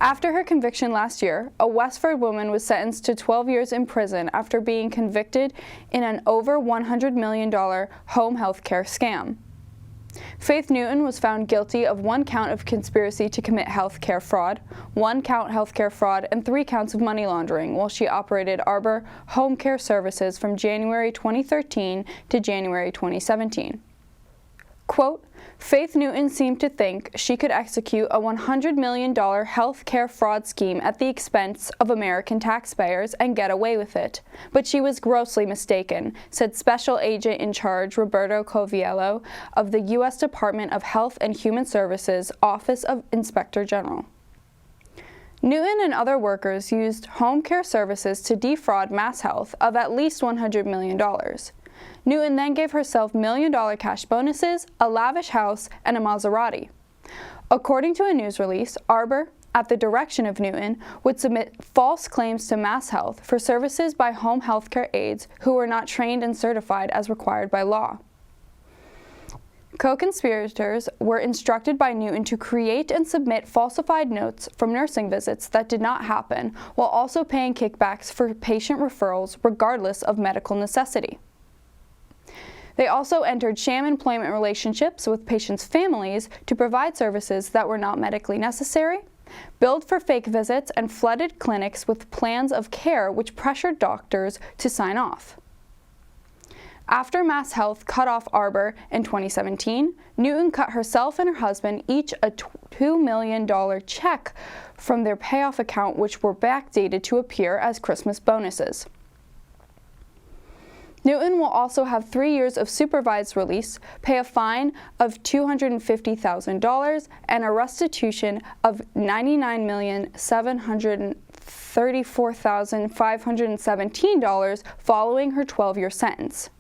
After her conviction last year, a Westford woman was sentenced to 12 years in prison after being convicted in an over $100 million home health care scam. Faith Newton was found guilty of 1 count of conspiracy to commit health care fraud, 1 count health care fraud, and 3 counts of money laundering while she operated Arbor Home Care Services from January 2013 to January 2017. Quote, Faith Newton seemed to think she could execute a $100 million health care fraud scheme at the expense of American taxpayers and get away with it. But she was grossly mistaken, said Special Agent in Charge Roberto Coviello of the U.S. Department of Health and Human Services Office of Inspector General. Newton and other workers used home care services to defraud MassHealth of at least $100 million. Newton then gave herself $1 million cash bonuses, a lavish house, and a Maserati. According to a news release, Arbor, at the direction of Newton, would submit false claims to MassHealth for services by home health care aides who were not trained and certified as required by law. Co-conspirators were instructed by Newton to create and submit falsified notes from nursing visits that did not happen, while also paying kickbacks for patient referrals regardless of medical necessity. They also entered sham employment relationships with patients' families to provide services that were not medically necessary, billed for fake visits, and flooded clinics with plans of care which pressured doctors to sign off. After MassHealth cut off Arbor in 2017, Newton cut herself and her husband each a $2 million check from their payoff account, which were backdated to appear as Christmas bonuses. Newton will also have 3 years of supervised release, pay a fine of $250,000, and a restitution of $99,734,517 following her 12-year sentence.